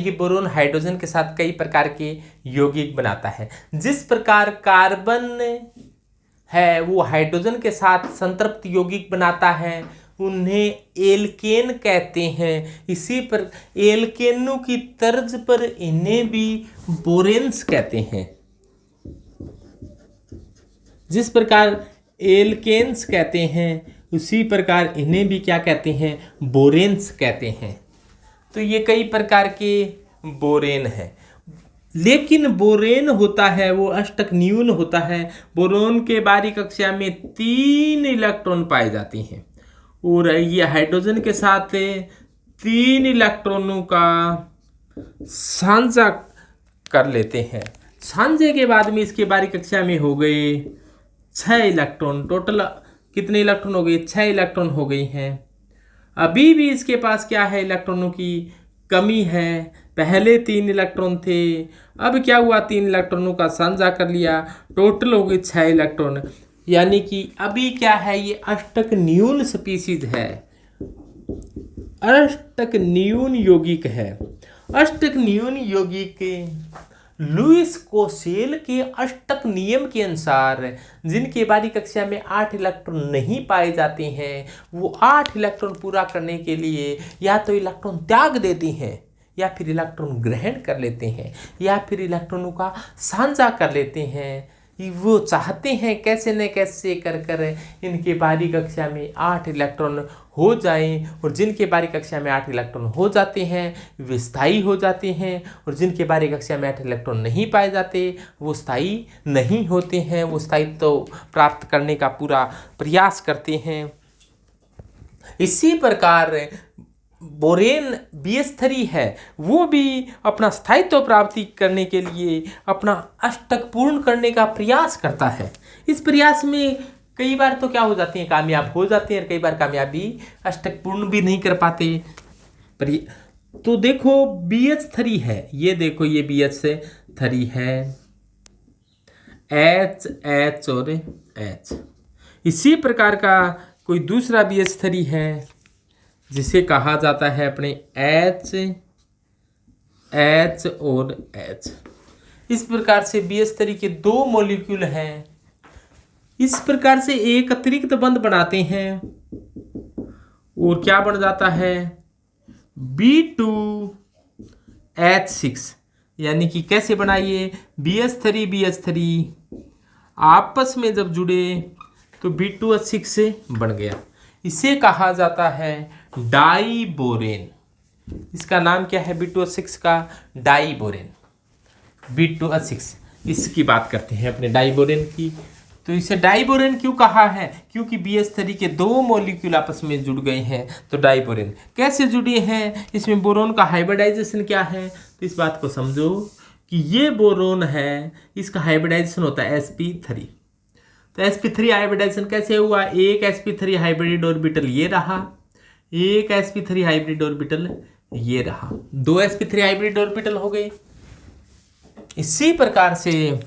कि boron hydrogen के साथ कई प्रकार के यौगिक बनाता है। जिस प्रकार कार्बन है वो हाइड्रोजन के साथ संतृप्त यौगिक बनाता है, उन्हें एल्केन कहते हैं। इसी पर एल्केनों की तर्ज पर इन्हें भी बोरेन्स कहते हैं। जिस प्रकार एल्केन्स कहते हैं उसी प्रकार इन्हें भी क्या कहते हैं, बोरेन्स कहते हैं। तो ये कई प्रकार के बोरेन है। लेकिन बोरेन होता है वो अष्टक न्यून होता है। बोरोन के बारीक कक्षा में 3 इलेक्ट्रॉन पाए जाते हैं और ये हाइड्रोजन के साथ 3 इलेक्ट्रॉनों का साझा कर लेते हैं। साझे के बाद में इसके बारीक कक्षा में हो गए 6 इलेक्ट्रॉन। टोटल कितने इलेक्ट्रॉन हो गए, 6 इलेक्ट्रॉन हो गई हैं। अभी भी इसके पास क्या है, इलेक्ट्रॉनों की कमी है। पहले 3 इलेक्ट्रॉन थे, अब क्या हुआ, 3 इलेक्ट्रॉनों का साझा कर लिया, टोटल हो गए 6 इलेक्ट्रॉन। यानी कि अभी क्या है, ये अष्टक न्यून स्पीसीज है, अष्टक न्यून यौगिक है। अष्टक न्यून यौगिक लुईस कोसेल के अष्टक नियम के अनुसार जिनके बारीक कक्षा में 8 इलेक्ट्रॉन नहीं पाए जाते हैं, वो 8 इलेक्ट्रॉन पूरा करने के लिए या तो इलेक्ट्रॉन त्याग देते हैं, या फिर इलेक्ट्रॉन ग्रहण कर लेते हैं, या फिर इलेक्ट्रॉनों का साझा कर लेते हैं। वो चाहते हैं कैसे न कैसे कर कर इनके बारीक कक्षा में 8 इलेक्ट्रॉन हो जाएं, और जिनके बारीक कक्षा में 8 इलेक्ट्रॉन हो जाते हैं वे स्थायी हो जाते हैं, और जिनके बारीक कक्षा में 8 इलेक्ट्रॉन नहीं पाए जाते वो स्थायी नहीं होते हैं। वो स्थायित्व तो प्राप्त करने का पूरा प्रयास करते हैं। इसी प्रकार बोरेन BH3 है, वो भी अपना स्थायित्व प्राप्ति करने के लिए अपना अष्टक पूर्ण करने का प्रयास करता है। इस प्रयास में कई बार तो क्या हो जाते हैं, कामयाब हो जाते हैं, और कई बार कामयाबी अष्टक पूर्ण भी नहीं कर पाते। तो देखो BH3 है, ये देखो ये BH3 है, H H और H। इसी प्रकार का कोई दूसरा BH3 है जिसे कहा जाता है अपने H H और H। इस प्रकार से BH3 के 2 मॉलिक्यूल हैं। इस प्रकार से एक अतिरिक्त बंध बनाते हैं और क्या बन जाता है, B2H6। यानी कि कैसे बनाइए, BH3 आपस में जब जुड़े तो B2H6 से बन गया। इसे कहा जाता है डाइबोरेन। इसका नाम क्या है, B2H6 का डाइबोरेन, B2H6। इसकी बात करते हैं अपने डाइबोरेन की। तो इसे डाइबोरेन क्यों कहा है, क्योंकि BH3 के 2 मॉलिक्यूल आपस में जुड़ गए हैं। तो डाइबोरेन कैसे जुड़े हैं, इसमें बोरोन का हाइब्रिडाइजेशन क्या है, तो इस बात को समझो कि ये बोरोन है, इसका हाइब्रिडाइजेशन होता है sp3। तो sp3 हाइब्रिडाइजेशन कैसे हुआ, एक sp3 हाइब्रिड ऑर्बिटल ये रहा, एक sp3 हाइब्रिड ऑर्बिटल ये रहा, 2 sp3 हाइब्रिड ऑर्बिटल हो गए। इसी प्रकार से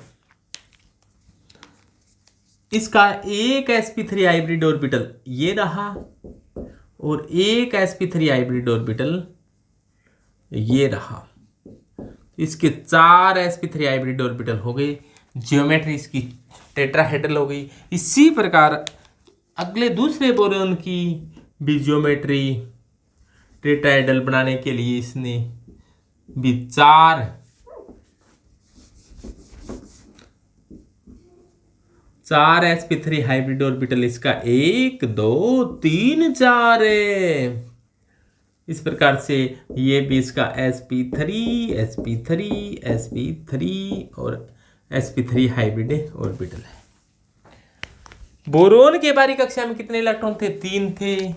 इसका एक sp3 हाइब्रिड ऑर्बिटल ये रहा और एक sp3 हाइब्रिड ऑर्बिटल ये रहा। इसके 4 sp3 हाइब्रिड ऑर्बिटल हो गए। ज्योमेट्री इसकी टेट्राहेड्रल हो गई। इसी प्रकार अगले दूसरे बोरोन की भी ज्योमेट्री टेट्राहेड्रल बनाने के लिए इसने भी 4 sp3 हाइब्रिड ऑर्बिटल, इसका 1 2 3 4 है। इस प्रकार से ये भी इसका sp3 और sp3 हाइब्रिड ऑर्बिटल है। बोरोन के बारीक कक्षा में कितने इलेक्ट्रॉन थे, 3 थे।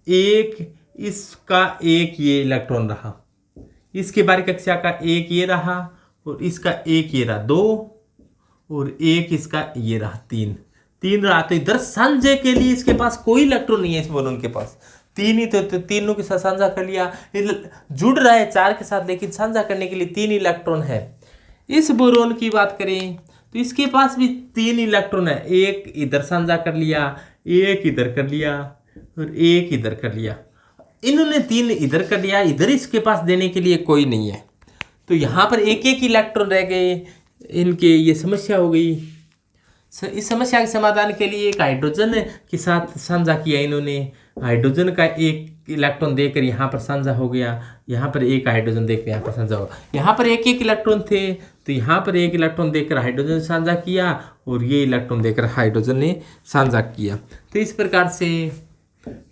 एक इसका एक ये इलेक्ट्रॉन रहा, इसके बारीक कक्षा का एक ये रहा और इसका एक ये रहा 2 और एक इसका ये रहा 3 रहा। तो इधर साझे के लिए इसके पास कोई इलेक्ट्रॉन नहीं है, इस बोरोन के पास 3 ही तो तीनों के साथ साझा कर लिया। जुड़ रहा है 4 के साथ, लेकिन साझा करने के लिए 3 इलेक्ट्रॉन है। इस बोरोन की बात करें तो इसके पास भी 3 इलेक्ट्रॉन है, एक इधर साझा कर लिया, एक इधर कर लिया और एक इधर कर लिया। इन्होंने 3 इधर कर दिया, इधर इसके पास देने के लिए कोई नहीं है, तो यहाँ पर एक एक इलेक्ट्रॉन रह गए, इनके ये समस्या हो गई। इस समस्या के समाधान के लिए एक हाइड्रोजन के साथ साझा किया इन्होंने, हाइड्रोजन का एक इलेक्ट्रॉन देकर यहाँ पर साझा हो गया, यहाँ पर एक हाइड्रोजन देकर यहाँ पर साझा हो, यहाँ पर एक एक इलेक्ट्रॉन थे तो यहाँ पर एक इलेक्ट्रॉन देकर हाइड्रोजन साझा किया और ये इलेक्ट्रॉन देकर हाइड्रोजन ने साझा किया। तो इस प्रकार से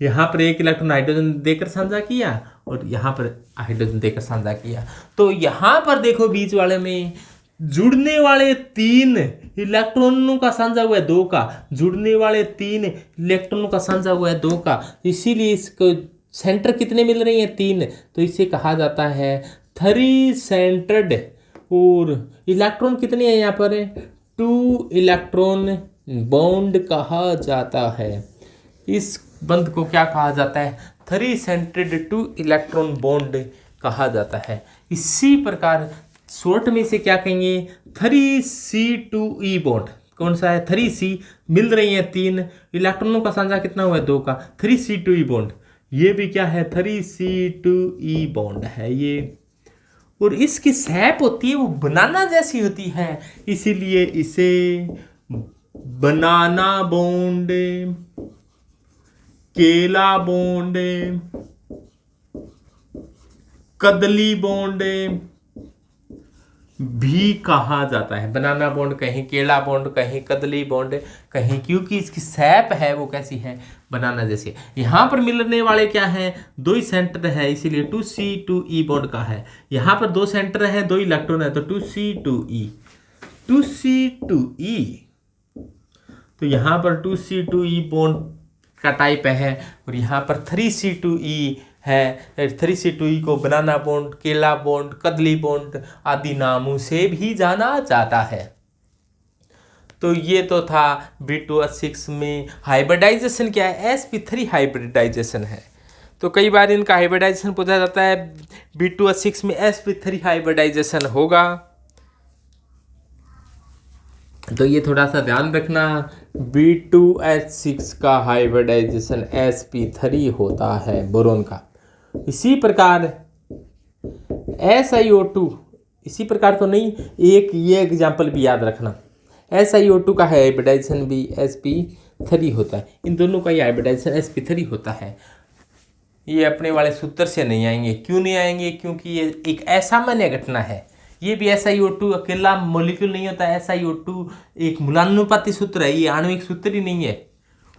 यहाँ पर एक इलेक्ट्रॉन हाइड्रोजन देकर साझा किया और यहाँ पर हाइड्रोजन देकर साझा किया। तो यहाँ पर देखो बीच वाले में जुड़ने वाले 3 इलेक्ट्रॉनों का साझा हुआ है 2 का, जुड़ने वाले 3 इलेक्ट्रॉनों का साझा हुआ है 2 का, इसीलिए इसको सेंटर कितने मिल रही हैं 3, तो इसे कहा जाता है 3 सेंटर्ड। और इलेक्ट्रॉन कितने हैं यहाँ पर 2 इलेक्ट्रॉन बॉन्ड कहा जाता है। इस बंध को क्या कहा जाता है 3 सेंटर्ड 2 इलेक्ट्रॉन बॉन्ड कहा जाता है। इसी प्रकार शॉर्ट में से क्या कहेंगे 3C2E बॉन्ड, कौन सा है 3C, मिल रही है 3 इलेक्ट्रॉनों का साझा कितना हुआ है 2 का, 3C2E बॉन्ड, ये भी क्या है 3C2E बॉन्ड है ये। और इसकी शेप होती है वो बनाना जैसी होती है, इसीलिए इसे बनाना बॉन्ड, केला बॉन्ड, कदली बॉन्ड भी कहा जाता है। बनाना बॉन्ड कहीं, केला बॉन्ड कहीं, कदली बॉन्ड कहीं, क्योंकि इसकी शेप है वो कैसी है बनाना जैसी। यहाँ पर मिलने वाले क्या हैं 2 ही सेंटर है, इसीलिए 2C2E बॉन्ड का है। यहाँ पर 2 सेंटर है 2 इलेक्ट्रॉन है तो 2C2E, 2C2E। तो यहाँ पर 2C2E बॉन्ड का टाइप है और यहाँ पर 3C2E है। 3C2E को बनाना बॉन्ड, केला बॉन्ड, कदली बॉन्ड आदि नामों से भी जाना जाता है। तो ये तो था B2H6 में हाइब्रिडाइजेशन क्या है, sp3 हाइब्रिडाइजेशन है। तो कई बार इनका हाइब्रिडाइजेशन पूछा जाता है, B2H6 में sp3 हाइब्रिडाइजेशन होगा, तो ये थोड़ा सा ध्यान रखना। B2H6 का हाइब्रिडाइजेशन sp3 होता है बोरोन का। इसी प्रकार SiO2, इसी प्रकार तो नहीं, एक ये एग्जाम्पल भी याद रखना, SiO2 का हाइब्रिडाइजेशन भी sp3 होता है। इन दोनों का ये हाइब्रिडाइजेशन sp3 होता है। ये अपने वाले सूत्र से नहीं आएंगे। क्यों नहीं आएंगे? क्योंकि ये एक असामान्य घटना है। ये भी SiO2 अकेला मॉलिक्यूल नहीं होता है, SiO2 एक मूलानुपाती सूत्र है, ये आणविक सूत्र ही नहीं है।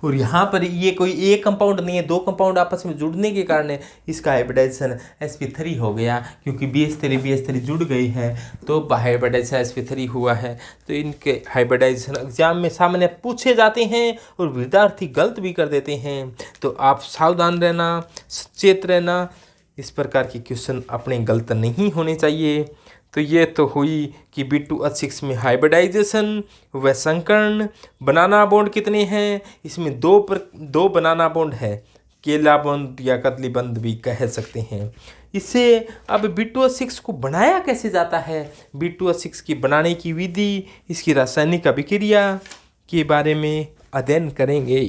और यहाँ पर ये कोई एक कंपाउंड नहीं है, 2 कंपाउंड आपस में जुड़ने के कारण इसका हाइब्रिडाइजेशन sp3 हो गया, क्योंकि BH3 जुड़ गई है तो हाइब्रिडाइजेशन sp3 हुआ है। तो इनके हाइब्रिडाइजेशन एग्जाम में सामान्य पूछे जाते हैं और विद्यार्थी गलत भी कर देते हैं, तो आप सावधान रहना, सचेत रहना, इस प्रकार के क्वेश्चन अपने गलत नहीं होने चाहिए। तो ये तो हुई कि B2H6 में हाइब्रिडाइजेशन व संकर्ण। बनाना बॉन्ड कितने हैं? इसमें 2 बनाना बॉन्ड है, केला बॉन्ड या कदली बॉन्ड भी कह सकते हैं। इसे अब B2H6 को बनाया कैसे जाता है, B2H6 की बनाने की विधि, इसकी रासायनिक अभिक्रिया के बारे में अध्ययन करेंगे।